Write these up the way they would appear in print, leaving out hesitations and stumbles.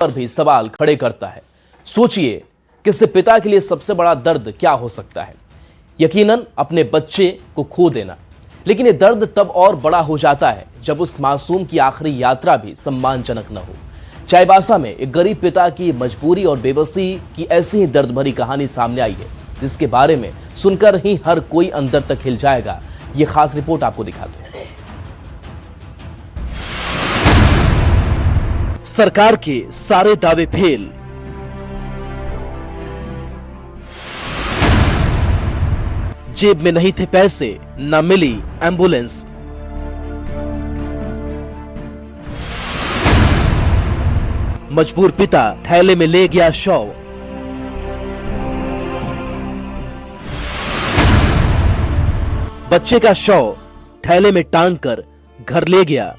पर भी सवाल खड़े करता है। सोचिए कि इससे पिता के लिए सबसे बड़ा दर्द क्या हो सकता है। यकीनन अपने बच्चे को खो देना, लेकिन ये दर्द तब और बड़ा हो जाता है जब उस मासूम की आखिरी यात्रा भी सम्मानजनक न हो। चाईबासा में एक गरीब पिता की मजबूरी और बेबसी की ऐसी ही दर्द भरी कहानी सामने आई है, जिसके बारे में सुनकर ही हर कोई अंदर तक हिल जाएगा। ये खास रिपोर्ट आपको दिखाते हैं। सरकार के सारे दावे फेल, जेब में नहीं थे पैसे, न मिली एम्बुलेंस। मजबूर पिता थैले में ले गया शव। बच्चे का शव थैले में टांग कर घर ले गया।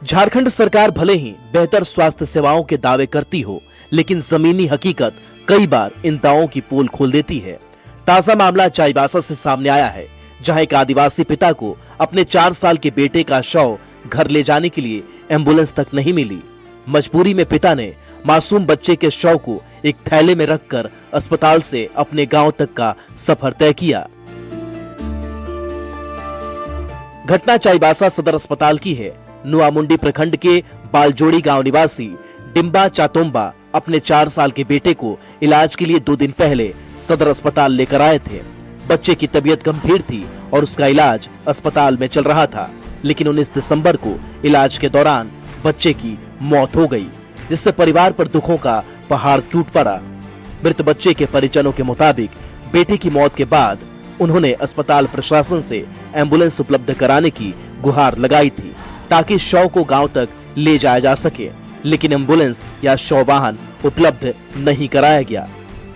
झारखंड सरकार भले ही बेहतर स्वास्थ्य सेवाओं के दावे करती हो, लेकिन जमीनी हकीकत कई बार इन दावों की पोल खोल देती है। ताजा मामला चाईबासा से सामने आया है, जहां एक आदिवासी पिता को अपने 4 साल के बेटे का शव घर ले जाने के लिए एम्बुलेंस तक नहीं मिली। मजबूरी में पिता ने मासूम बच्चे के शव को एक थैले में रखकर अस्पताल से अपने गांव तक का सफर तय किया। घटना चाईबासा सदर अस्पताल की है। नुआमुंडी प्रखंड के बालजोड़ी गांव निवासी डिम्बा चातोम्बा अपने 4 साल के बेटे को इलाज के लिए 2 दिन पहले सदर अस्पताल लेकर आए थे। बच्चे की तबीयत गंभीर थी और उसका इलाज अस्पताल में चल रहा था, लेकिन 19 दिसंबर को इलाज के दौरान बच्चे की मौत हो गई, जिससे परिवार पर दुखों का पहाड़ टूट पड़ा। मृत बच्चे के परिजनों के मुताबिक बेटे की मौत के बाद उन्होंने अस्पताल प्रशासन से एम्बुलेंस उपलब्ध कराने की गुहार लगाई थी, ताकि शव को गांव तक ले जाया जा सके, लेकिन एम्बुलेंस या शव वाहन उपलब्ध नहीं कराया गया।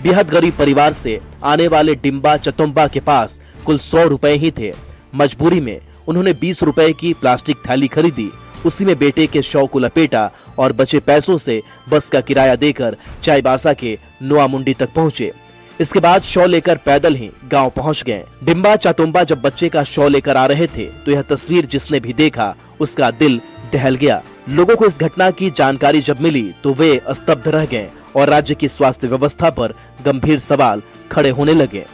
बेहद गरीब परिवार से आने वाले डिम्बा चतुम्बा के पास कुल 100 रुपए ही थे। मजबूरी में उन्होंने 20 रुपए की प्लास्टिक थैली खरीदी, उसी में बेटे के शव को लपेटा और बचे पैसों से बस का किराया देकर चाईबासा के नुआमुंडी तक पहुंचे। इसके बाद शव लेकर पैदल ही गांव पहुंच गए। डिम्बा चातुम्बा जब बच्चे का शव लेकर आ रहे थे तो यह तस्वीर जिसने भी देखा उसका दिल दहल गया। लोगों को इस घटना की जानकारी जब मिली तो वे स्तब्ध रह गए और राज्य की स्वास्थ्य व्यवस्था पर गंभीर सवाल खड़े होने लगे।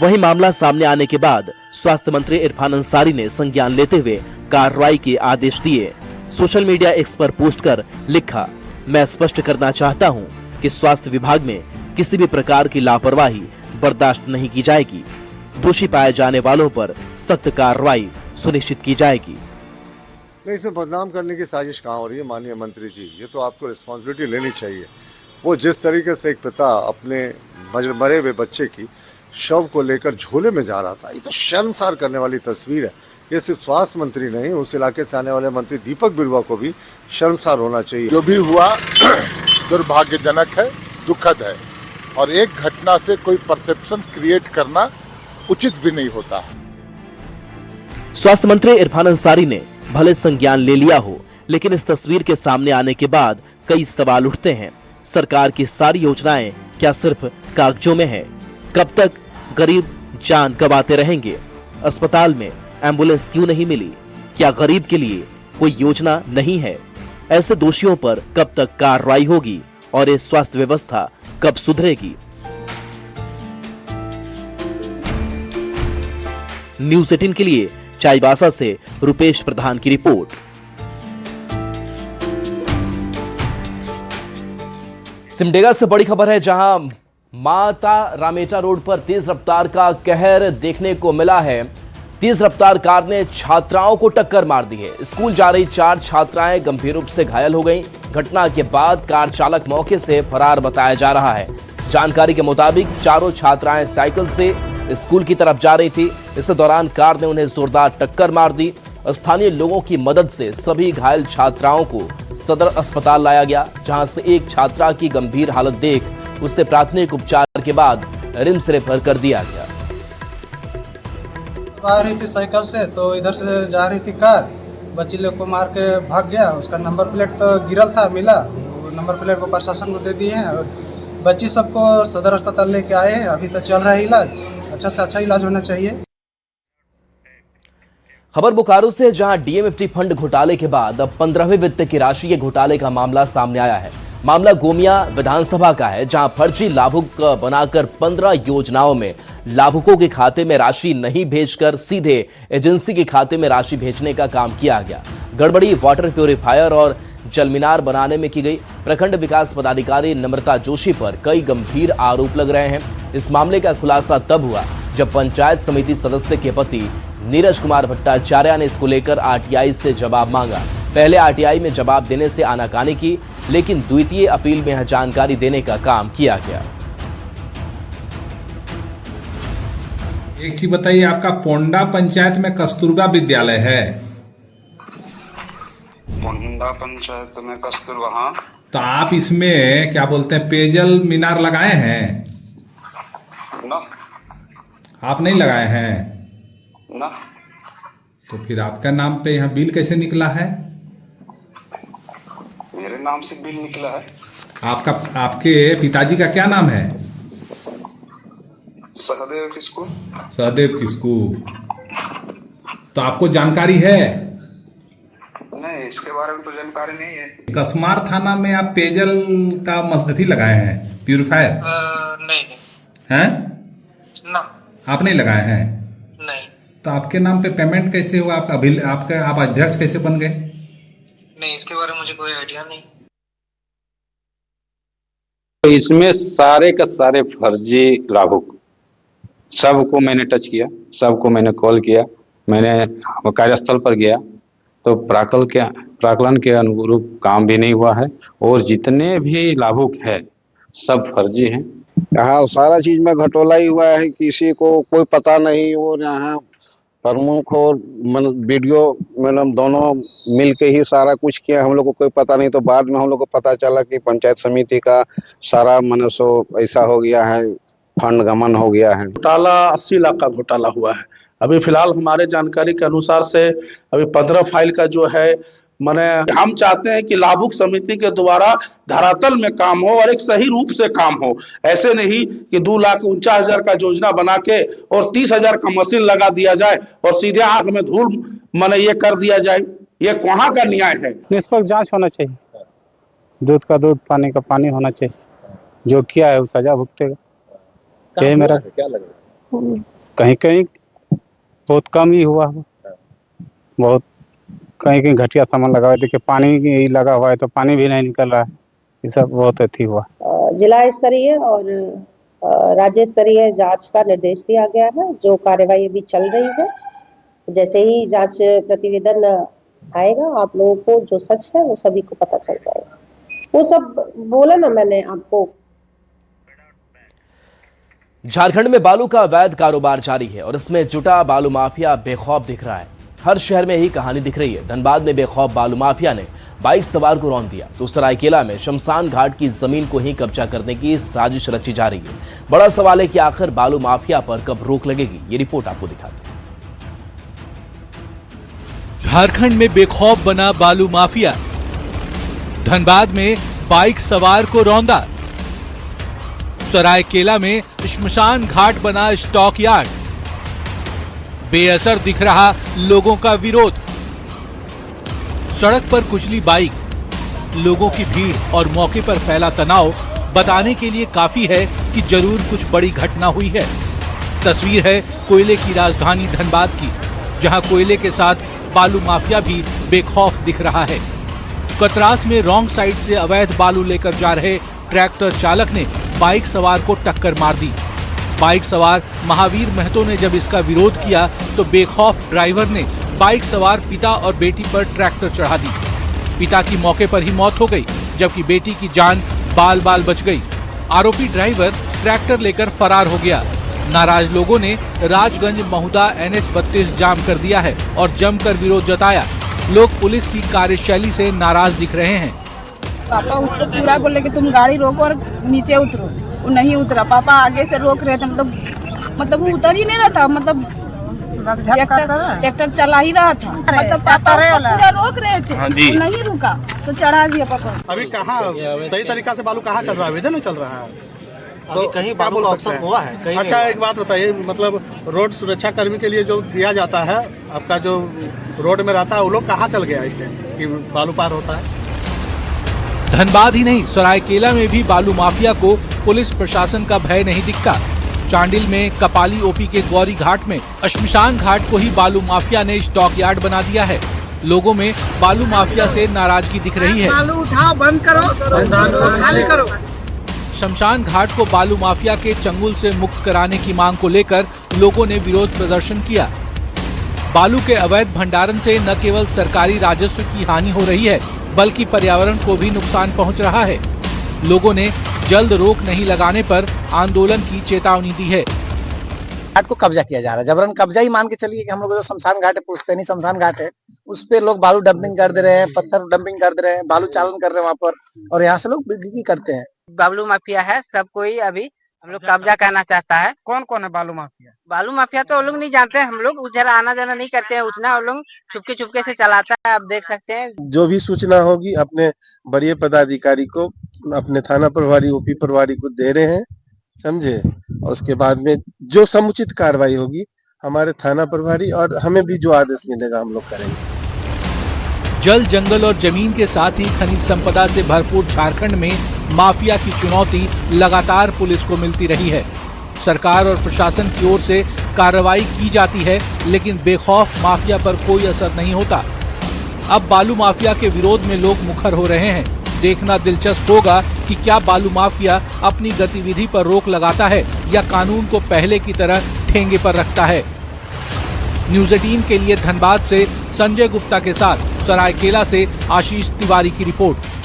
वहीं मामला सामने आने के बाद स्वास्थ्य मंत्री इरफान अंसारी ने संज्ञान लेते हुए कार्रवाई के आदेश दिए। सोशल मीडिया एक्स पर पोस्ट कर लिखा, मैं स्पष्ट करना चाहता हूं कि स्वास्थ्य विभाग में किसी भी प्रकार की लापरवाही बर्दाश्त नहीं की जाएगी। दोषी पाए जाने वालों पर सख्त कार्रवाई सुनिश्चित की जाएगी। नहीं, इसमें बदनाम करने की साजिश कहाँ हो रही है माननीय मंत्री जी, ये तो आपको रिस्पॉन्सिबिलिटी लेनी चाहिए। वो जिस तरीके से एक पिता अपने मरे हुए बच्चे की शव को लेकर झोले में जा रहा था, ये तो शर्मसार करने वाली तस्वीर है। ये सिर्फ स्वास्थ्य मंत्री नहीं, उस इलाके से आने वाले मंत्री दीपक बिरुआ को भी शर्मसार होना चाहिए। जो भी हुआ दुर्भाग्यजनक है, दुखद है, और एक घटना से कोई परसेप्शन क्रिएट करना उचित भी नहीं होता। स्वास्थ्य मंत्री इरफान अंसारी ने भले संज्ञान ले लिया हो, लेकिन इस तस्वीर के सामने आने के बाद कई सवाल उठते हैं। सरकार की सारी योजनाएं क्या सिर्फ कागजों में है? कब तक गरीब जान गंवाते रहेंगे? अस्पताल में एम्बुलेंस क्यों नहीं मिली? क्या गरीब के लिए कोई योजना नहीं है? ऐसे दोषियों पर कब तक कार्रवाई होगी और ये स्वास्थ्य व्यवस्था कब सुधरेगी? न्यूज़ 18 के लिए चाईबासा से रुपेश प्रधान की रिपोर्ट। सिमडेगा से बड़ी खबर है, जहां माता रामेटा रोड पर तेज रफ्तार का कहर देखने को मिला है। तेज रफ्तार कार ने छात्राओं को टक्कर मार दी है। स्कूल जा रही 4 छात्राएं गंभीर रूप से घायल हो गईं। घटना के बाद कार चालक मौके से फरार बताया जा रहा है। जानकारी के मुताबिक चारों छात्राएं साइकिल से स्कूल की तरफ जा रही थी। इस दौरान कार ने उन्हें जोरदार टक्कर मार दी। स्थानीय लोगों की मदद से सभी घायल छात्राओं को सदर अस्पताल लाया गया, जहां से एक छात्रा की गंभीर हालत देख उसे प्राथमिक उपचार के बाद रिम्स रेफर कर दिया गया। आ रही थी साइकिल से, तो इधर से जा रही थी कार, बच्ची लोग को मार के भाग गया। उसका नंबर प्लेट तो गिरल था, मिला, नंबर प्लेट को प्रशासन को दे दिए हैं और बच्ची सबको सदर अस्पताल लेके आए हैं। अभी तो चल रहा है इलाज, अच्छा से अच्छा इलाज होना चाहिए। खबर बोकारो से, जहां डीएमएफटी फंड घोटाले के बाद अब 15वें वित्त की राशि के घोटाले का मामला सामने आया है। मामला गोमिया विधानसभा का है, जहां फर्जी लाभुक बनाकर 15 योजनाओं में लाभुकों के खाते में राशि नहीं भेजकर सीधे एजेंसी के खाते में राशि भेजने का काम किया गया। गड़बड़ी वाटर प्यूरिफायर और जल मीनार बनाने में की गई। प्रखंड विकास पदाधिकारी नम्रता जोशी पर कई गंभीर आरोप लग रहे हैं। इस मामले का खुलासा तब हुआ जब पंचायत समिति सदस्य के पति नीरज कुमार भट्टाचार्य ने इसको लेकर आरटीआई से जवाब मांगा। पहले आरटीआई में जवाब देने से आनाकानी की, लेकिन द्वितीय अपील में यह जानकारी देने का काम किया गया। एक चीज बताइए, आपका पोंडा पंचायत में कस्तूरबा विद्यालय है? पोंडा पंचायत में कस्तूरबा, हाँ। तो आप इसमें क्या बोलते हैं, पेयजल मीनार लगाए हैं? ना। आप नहीं लगाए हैं ना। तो फिर आपका नाम पे यहाँ बिल कैसे निकला है? मेरे नाम से बिल निकला है। आपके पिताजी का क्या नाम है? सहदेव किसको? सहदेव किसको? तो आपको जानकारी है? नहीं, इसके बारे में तो जानकारी नहीं है। कसमार थाना में आप पेयजल का मसदती लगाए हैं, प्यूरिफायर? नहीं हैं? ना। आप नहीं लगाए हैं? नहीं। तो आपके नाम पे पेमेंट कैसे हुआ? आप अध्यक्ष कैसे बन गए? नहीं, इसके बारे में मुझे कोई आइडिया नहीं। तो इसमें सारे का सारे फर्जी लाभुक सबको मैंने टच किया, सबको मैंने कॉल किया, मैंने कार्यस्थल पर गया तो प्राकलन के अनुरूप काम भी नहीं हुआ है और जितने भी लाभुक है सब फर्जी हैं। हाँ, सारा चीज में घटोला ही हुआ है, किसी को कोई पता नहीं। और यहाँ प्रमुख और वीडियो मैडम दोनों मिलके ही सारा कुछ किया, हम लोग को कोई पता नहीं। तो बाद में हम लोग को पता चला कि पंचायत समिति का सारा सो ऐसा हो गया है, फंड गमन हो गया है। घोटाला 80 लाख का घोटाला हुआ है। अभी फिलहाल हमारे जानकारी के अनुसार से अभी 15 फाइल का जो है माने हम चाहते हैं कि लाभुक समिति के द्वारा धरातल में काम हो और एक सही रूप से काम हो। ऐसे नहीं कि 2,49,000 का योजना बना के और 30,000 का मशीन लगा दिया जाए और सीधे आंख में धूल माने ये कर दिया जाए। ये कहाँ का न्याय है? निष्पक्ष जांच होना चाहिए, दूध का दूध, पानी का पानी होना चाहिए। जो किया है वो सजा भुगतेगा। यही मेरा क्या लग कहीं कहीं बहुत कम ही हुआ, बहुत कहीं कहीं घटिया सामान लगा हुआ है। देखिए पानी ही लगा हुआ है तो पानी भी नहीं निकल रहा है। ये सब बहुत अति हुआ। जिला स्तरीय और राज्य स्तरीय जांच का निर्देश दिया गया है, जो कार्यवाही अभी चल रही है। जैसे ही जांच प्रतिवेदन आएगा आप लोगों को जो सच है वो सभी को पता चल जाएगा। वो सब बोला ना मैंने आपको। झारखंड में बालू का अवैध कारोबार जारी है और इसमें जुटा बालू माफिया बेखौफ दिख रहा है। हर शहर में यही कहानी दिख रही है। धनबाद में बेखौफ बालू माफिया ने बाइक सवार को रौंद दिया, तो सरायकेला में शमशान घाट की जमीन को ही कब्जा करने की साजिश रची जा रही है। बड़ा सवाल है कि आखिर बालू माफिया पर कब रोक लगेगी। ये रिपोर्ट आपको दिखाते हैं। झारखंड में बेखौफ बना बालू माफिया। धनबाद में बाइक सवार को रौंदा। सरायकेला में शमशान घाट बना स्टॉक यार्ड। बेअसर दिख रहा लोगों का विरोध। सड़क पर कुचली बाइक, लोगों की भीड़ और मौके पर फैला तनाव बताने के लिए काफी है कि जरूर कुछ बड़ी घटना हुई है। तस्वीर है कोयले की राजधानी धनबाद की, जहां कोयले के साथ बालू माफिया भी बेखौफ दिख रहा है। कतरास में रॉन्ग साइड से अवैध बालू लेकर जा रहे ट्रैक्टर चालक ने बाइक सवार को टक्कर मार दी। बाइक सवार महावीर महतो ने जब इसका विरोध किया तो बेखौफ ड्राइवर ने बाइक सवार पिता और बेटी पर ट्रैक्टर चढ़ा दी। पिता की मौके पर ही मौत हो गई, जबकि बेटी की जान बाल बाल बच गई। आरोपी ड्राइवर ट्रैक्टर लेकर फरार हो गया। नाराज लोगों ने राजगंज महुदा NH-32 जाम कर दिया है और जमकर विरोध जताया। लोग पुलिस की कार्यशैली से नाराज दिख रहे हैं। पापा उसको पूरा बोले कि तुम गाड़ी रोको और नीचे उतरो, वो नहीं उतरा। पापा आगे से रोक रहे थे, मतलब वो उतर ही नहीं रहा था, मतलब ट्रैक्टर चला ही रहा था, मतलब पापा पूरा रोक रहे थे, वो नहीं रुका तो चढ़ा दिया पापा। अभी कहाँ सही तरीका से बालू कहाँ चल रहा है? इधर नहीं चल रहा है। तो कहीं बालू का अवसर हुआ है कहीं? अच्छा, एक बात बताइए, मतलब रोड सुरक्षा कर्मी के लिए जो दिया जाता है, आपका जो रोड में रहता है, वो लोग कहाँ चल गया इस टाइम कि बालू पार होता है? धनबाद ही नहीं, सरायकेला में भी बालू माफिया को पुलिस प्रशासन का भय नहीं दिखता। चांडिल में कपाली ओपी के गौरी घाट में श्मशान घाट को ही बालू माफिया ने स्टॉक यार्ड बना दिया है। लोगों में बालू माफिया से नाराजगी दिख रही है। बालू उठाओ, बंद करो, खाली करो। शमशान घाट को बालू माफिया के चंगुल से मुक्त कराने की मांग को लेकर लोगों ने विरोध प्रदर्शन किया। बालू के अवैध भंडारण से न केवल सरकारी राजस्व की हानि हो रही है, बल्कि पर्यावरण को भी नुकसान पहुंच रहा है। लोगों ने जल्द रोक नहीं लगाने पर आंदोलन की चेतावनी दी है। घाट को कब्जा किया जा रहा है, जबरन कब्जा ही मान के चलिए कि हम लोग जो शमशान घाट है, पुश्तैनी शमशान घाट है, उस पे लोग बालू डंपिंग कर दे रहे हैं, पत्थर डंपिंग कर दे रहे हैं, बालू चालन कर रहे हैं वहाँ पर, और यहाँ से लोग बिक्री करते हैं। बालू माफिया है, सब कोई अभी हम लोग कब्जा करना चाहता है। कौन कौन है बालू माफिया? बालू माफिया तो वो लोग नहीं जानते, हम लोग उधर आना जाना नहीं करते हैं, उतना वो लोग चुपके से चलाता है। आप देख सकते हैं, जो भी सूचना होगी अपने बड़े पदाधिकारी को, अपने थाना प्रभारी, ओपी प्रभारी को दे रहे हैं, समझे। और उसके बाद में जो समुचित कार्रवाई होगी हमारे थाना प्रभारी और हमें भी जो आदेश मिलेगा हम लोग करेंगे। जल, जंगल और जमीन के साथ ही खनिज संपदा से भरपूर झारखंड में माफिया की चुनौती लगातार पुलिस को मिलती रही है। सरकार और प्रशासन की ओर से कार्रवाई की जाती है, लेकिन बेखौफ माफिया पर कोई असर नहीं होता। अब बालू माफिया के विरोध में लोग मुखर हो रहे हैं। देखना दिलचस्प होगा कि क्या बालू माफिया अपनी गतिविधि पर रोक लगाता है या कानून को पहले की तरह ठेंगे पर रखता है। न्यूज़ 18 के लिए धनबाद से संजय गुप्ता के साथ सरायकेला से आशीष तिवारी की रिपोर्ट।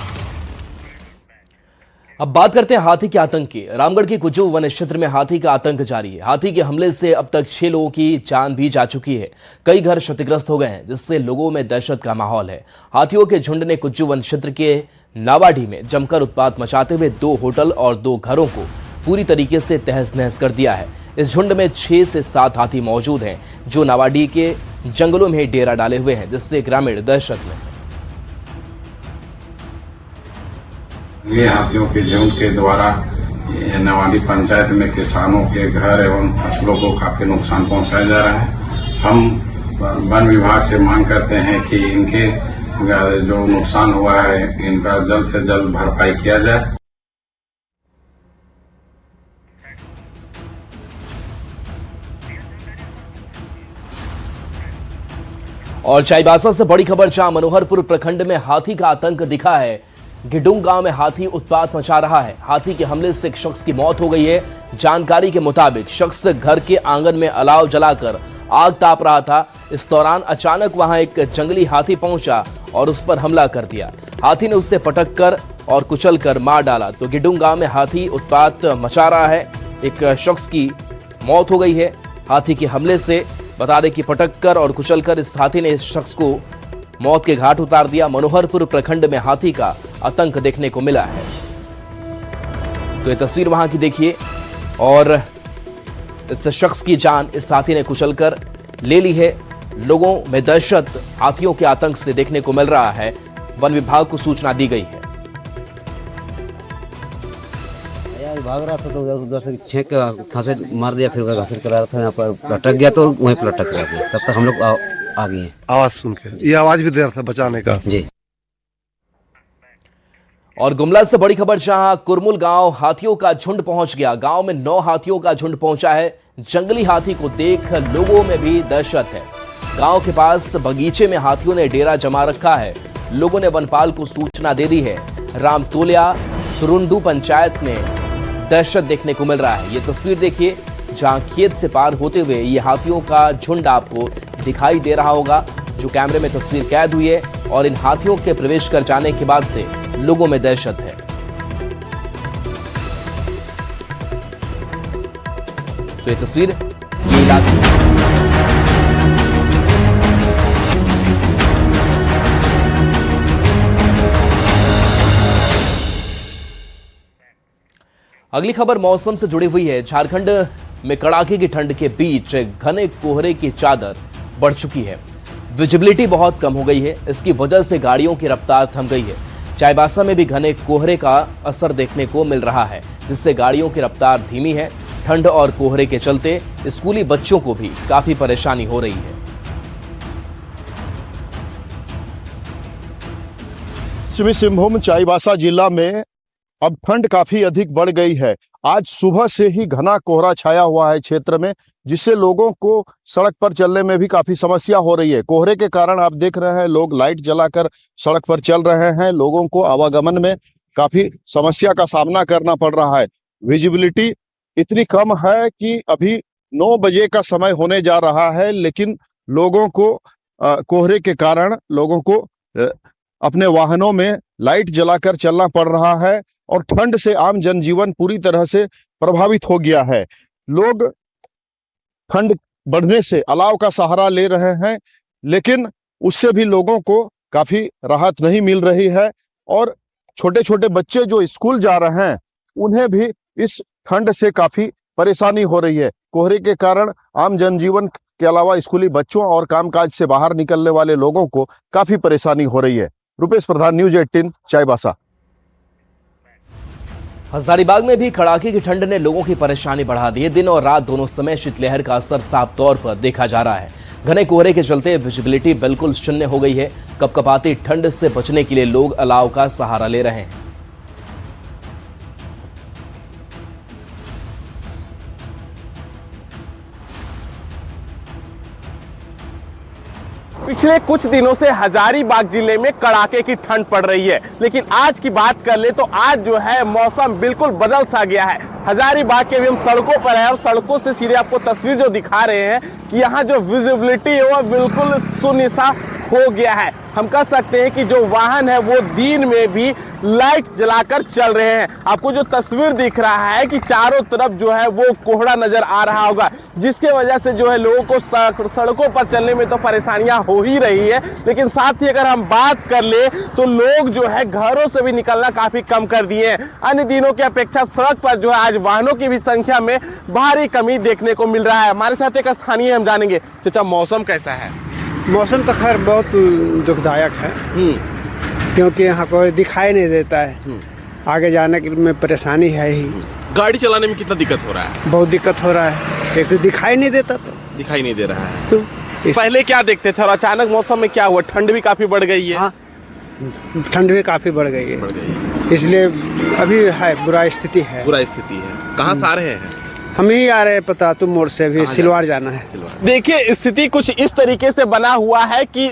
अब बात करते हैं हाथी के आतंक की। रामगढ़ के कुज्जू वन क्षेत्र में हाथी का आतंक जारी है। हाथी के हमले से अब तक 6 लोगों की जान भी जा चुकी है। कई घर क्षतिग्रस्त हो गए हैं, जिससे लोगों में दहशत का माहौल है। हाथियों के झुंड ने कुज्जू वन क्षेत्र के नावाडी में जमकर उत्पात मचाते हुए 2 होटल और 2 घरों को पूरी तरीके से तहस नहस कर दिया है। इस झुंड में 6 से 7 हाथी मौजूद हैं, जो नावाडी के जंगलों में डेरा डाले हुए हैं, जिससे ग्रामीण दहशत में हैं। ये हाथियों के झुंड के द्वारा नवाडी पंचायत में किसानों के घर एवं फसलों को काफी नुकसान पहुंचाया जा रहा है। हम वन विभाग से मांग करते हैं कि इनके जो नुकसान हुआ है, इनका जल्द से जल्द भरपाई किया जाए। और चाईबासा से बड़ी खबर, जहां मनोहरपुर प्रखंड में हाथी का आतंक दिखा है। गिडुंग गांव में हाथी उत्पात मचा रहा है। हाथी के हमले से एक शख्स की मौत हो गई है। जानकारी के मुताबिक शख्स घर के आंगन में अलाव जलाकर आग ताप रहा था। इस दौरान अचानक वहां एक जंगली हाथी पहुंचा और उस पर हमला कर दिया। हाथी ने उससे पटक कर और कुचल कर मार डाला। तो गिडुंग गांव में हाथी उत्पात मचा रहा है। एक शख्स की मौत हो गई है हाथी के हमले से। बता दें कि पटक कर और कुचल कर इस हाथी ने इस शख्स को मौत के घाट उतार दिया। मनोहरपुर प्रखंड में हाथी का आतंक देखने को मिला है। तो ये तस्वीर वहां की देखिए, और इस शख्स की जान इस हाथी ने कुचलकर ले ली है। लोगों में दहशत हाथियों के आतंक से देखने को मिल रहा है। वन विभाग को सूचना दी गई है। भाग रहा था तो उधर से छेक खांसे मार दिया, फिर घासल करा रहा था, यहाँ पर लटक गया तो वहीं पर लटक गया। तब तक हम लोग आ गए हैं। आवाज सुन के ये आवाज भी दे रहा था बचाने का जी। और गुमला से बड़ी खबर, जहां कुरमुल गांव हाथियों का झुंड पहुंच गया। गांव में 9 हाथियों का झुंड पहुंचा है। जंगली हाथी को देख लोगों में भी दहशत है। गांव के पास बगीचे में हाथियों ने डेरा जमा रखा है। लोगों ने वनपाल को सूचना दे दी है। रामतोलिया तुरुंडू पंचायत में दहशत देखने को मिल रहा है। ये तस्वीर देखिए, जहां खेत से पार होते हुए ये हाथियों का झुंड आपको दिखाई दे रहा होगा, जो कैमरे में तस्वीर कैद हुई है। और इन हाथियों के प्रवेश कर जाने के बाद से लोगों में दहशत है। तो ये तस्वीर ये इलाके अगली खबर मौसम से जुड़ी हुई है। झारखंड में कड़ाके की ठंड के बीच घने कोहरे की चादर बढ़ चुकी है। विजिबिलिटी बहुत कम हो गई है। इसकी वजह से गाड़ियों की रफ्तार थम गई है। चाईबासा में भी घने कोहरे का असर देखने को मिल रहा है, जिससे गाड़ियों की रफ्तार धीमी है। ठंड और कोहरे के चलते स्कूली बच्चों को भी काफी परेशानी हो रही है। पश्चिमी सिंहभूम चाईबासा जिला में अब ठंड काफी अधिक बढ़ गई है। आज सुबह से ही घना कोहरा छाया हुआ है क्षेत्र में, जिससे लोगों को सड़क पर चलने में भी काफी समस्या हो रही है। कोहरे के कारण आप देख रहे हैं लोग लाइट जलाकर सड़क पर चल रहे हैं। लोगों को आवागमन में काफी समस्या का सामना करना पड़ रहा है। विजिबिलिटी इतनी कम है कि अभी 9 बजे का समय होने जा रहा है, लेकिन लोगों को कोहरे के कारण लोगों को अपने वाहनों में लाइट जलाकर चलना पड़ रहा है और ठंड से आम जनजीवन पूरी तरह से प्रभावित हो गया है। लोग ठंड बढ़ने से अलाव का सहारा ले रहे हैं, लेकिन उससे भी लोगों को काफी राहत नहीं मिल रही है और छोटे छोटे बच्चे जो स्कूल जा रहे हैं उन्हें भी इस ठंड से काफी परेशानी हो रही है। कोहरे के कारण आम जनजीवन के अलावा स्कूली बच्चों और कामकाज से बाहर निकलने वाले लोगों को काफी परेशानी हो रही है। रुपेश प्रधान, न्यूज 18, चाईबासा। हजारीबाग में भी कड़ाके की ठंड ने लोगों की परेशानी बढ़ा दी है। दिन और रात दोनों समय शीतलहर का असर साफ तौर पर देखा जा रहा है। घने कोहरे के चलते विजिबिलिटी बिल्कुल शून्य हो गई है। कपकपाती ठंड से बचने के लिए लोग अलाव का सहारा ले रहे हैं। पिछले कुछ दिनों से हजारीबाग जिले में कड़ाके की ठंड पड़ रही है, लेकिन आज की बात कर ले तो आज जो है मौसम बिल्कुल बदल सा गया है। हजारीबाग के भी हम सड़कों पर हैं और सड़कों से सीधे आपको तस्वीर जो दिखा रहे हैं कि यहाँ जो विजिबिलिटी है वो बिल्कुल शून्य सा हो गया है। हम कह सकते हैं कि जो वाहन है वो दिन में भी लाइट जलाकर चल रहे हैं। आपको जो तस्वीर दिख रहा है कि चारों तरफ जो है वो कोहरा नजर आ रहा होगा, जिसके वजह से जो है लोगों को सड़कों पर चलने में तो परेशानियां हो ही रही है, लेकिन साथ ही अगर हम बात कर ले तो लोग जो है घरों से भी निकलना काफी कम कर दिए हैं। अन्य दिनों की अपेक्षा सड़क पर जो है आज वाहनों की भी संख्या में भारी कमी देखने को मिल रहा है। हमारे साथ एक स्थानीय हम जानेंगे। चाचा, मौसम कैसा है? मौसम तो खैर बहुत दुखदायक है, क्योंकि यहाँ कोई दिखाई नहीं देता है। आगे जाने में परेशानी है ही। गाड़ी चलाने में कितना दिक्कत हो रहा है? बहुत दिक्कत हो रहा है। एक तो दिखाई नहीं देता, तो दिखाई नहीं दे रहा है तो पहले क्या देखते थे और अचानक मौसम में क्या हुआ? ठंड भी काफी बढ़ गई है। हाँ, ठंड भी काफी बढ़ गई है, इसलिए अभी है बुरा स्थिति है। बुरा स्थिति है। कहाँ से आ रहे हैं? हम ही आ रहे हैं पतरातू मोड़ से, भी सिलवार जाना है। देखिए, स्थिति कुछ इस तरीके से बना हुआ है कि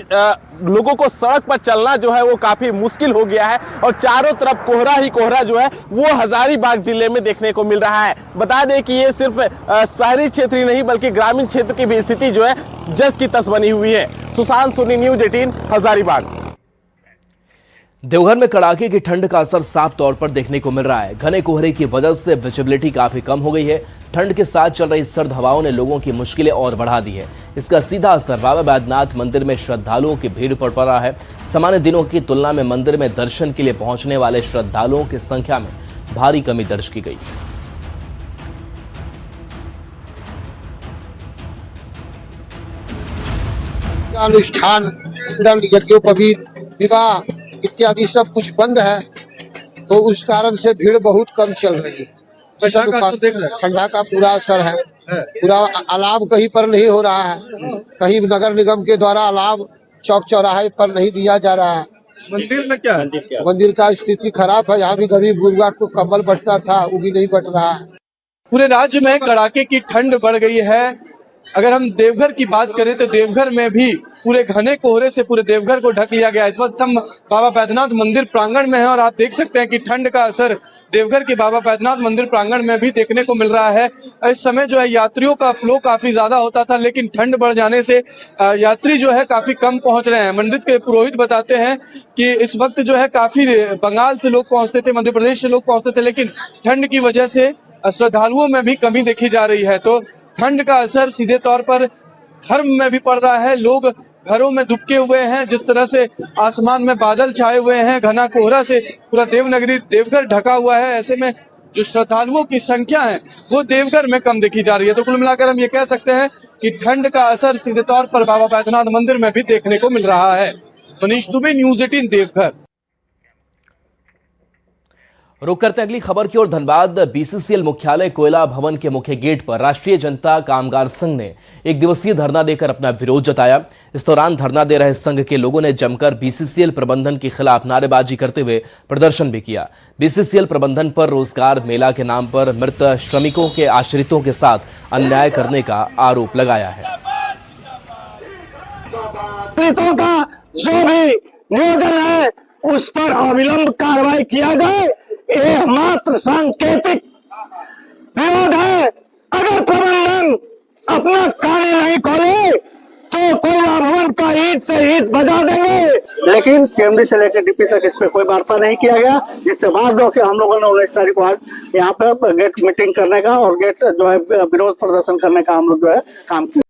लोगों को सड़क पर चलना जो है वो काफी मुश्किल हो गया है और चारों तरफ कोहरा ही कोहरा जो है वो हजारीबाग जिले में देखने को मिल रहा है। बता दें कि ये सिर्फ शहरी क्षेत्र ही नहीं बल्कि ग्रामीण क्षेत्र की भी स्थिति जो है जस की तस बनी हुई है। सुशांत सोनी, न्यूज 18, हजारीबाग। देवघर में कड़ाके की ठंड का असर साफ तौर पर देखने को मिल रहा है। घने कोहरे की वजह से विजिबिलिटी काफी कम हो गई है। ठंड के साथ चल रही सर्द हवाओं ने लोगों की मुश्किलें और बढ़ा दी है। इसका सीधा असर बाबा बैद्यनाथ मंदिर में श्रद्धालुओं की भीड़ पर पड़ रहा है। सामान्य दिनों की तुलना में मंदिर में दर्शन के लिए पहुंचने वाले श्रद्धालुओं की संख्या में भारी कमी दर्ज की गई। अनुष्ठान, यज्ञोपवीत, विवाह इत्यादि सब कुछ बंद है, तो उस कारण से भीड़ बहुत कम चल रही है। ठंडा का पूरा असर है। पूरा अलाव कहीं पर नहीं हो रहा है। कहीं नगर निगम के द्वारा अलाव चौक चौराहे पर नहीं दिया जा रहा है। मंदिर में क्या है? मंदिर का स्थिति खराब है। यहाँ भी गरीब गुरुआ को कम्बल बंटता था, वो भी नहीं बंट रहा है। पूरे राज्य में कड़ाके की ठंड बढ़ गई है। अगर हम देवघर की बात करें तो देवघर में भी पूरे घने कोहरे से पूरे देवघर को ढक लिया गया। इस वक्त हम बाबा बैद्यनाथ मंदिर प्रांगण में हैं और आप देख सकते हैं कि ठंड का असर देवघर के बाबा बैद्यनाथ मंदिर प्रांगण में भी देखने को मिल रहा है। इस समय जो है यात्रियों का फ्लो काफी ज्यादा होता था, लेकिन ठंड बढ़ जाने से यात्री जो है काफी कम पहुंच रहे हैं। मंदिर के पुरोहित बताते हैं कि इस वक्त जो है काफी बंगाल से लोग पहुंचते थे, मध्य प्रदेश से लोग पहुंचते थे, लेकिन ठंड की वजह से श्रद्धालुओं में भी कमी देखी जा रही है। तो ठंड का असर सीधे तौर पर धर्म में भी पड़ रहा है। लोग घरों में दुबके हुए हैं। जिस तरह से आसमान में बादल छाए हुए हैं, घना कोहरा से पूरा देवनगरी देवघर ढका हुआ है, ऐसे में जो श्रद्धालुओं की संख्या है वो देवघर में कम देखी जा रही है। तो कुल मिलाकर हम ये कह सकते हैं कि ठंड का असर सीधे तौर पर बाबा बैद्यनाथ मंदिर में भी देखने को मिल रहा है। मनीष दुबे, न्यूज 18, देवघर। रुक करते हैं अगली खबर की ओर। धनबाद बीसीसीएल मुख्यालय कोयला भवन के मुख्य गेट पर राष्ट्रीय जनता कामगार संघ ने एक दिवसीय धरना देकर अपना विरोध जताया। इस दौरान धरना दे रहे संघ के लोगों ने जमकर बीसीसीएल प्रबंधन के खिलाफ नारेबाजी करते हुए प्रदर्शन भी किया। बीसीसीएल प्रबंधन पर रोजगार मेला के नाम पर मृत श्रमिकों के आश्रितों के साथ अन्याय करने का आरोप लगाया है। का जो भी नियोजन है उस पर अविलंब कार्रवाई किया जाए, ये मात्र सांकेतिक विरोध है। अगर प्रबंधन अपना कार्य नहीं करे तो कोयला भवन का ईंट से ईंट बजा देंगे। लेकिन सीएमडी से लेकर डीपी तक इस पे कोई वार्ता नहीं किया गया, जिससे बाद होकर हम लोगों ने 19 तारीख को आज यहाँ पे गेट मीटिंग करने का और गेट जो है विरोध प्रदर्शन करने का हम लोग जो है काम किया।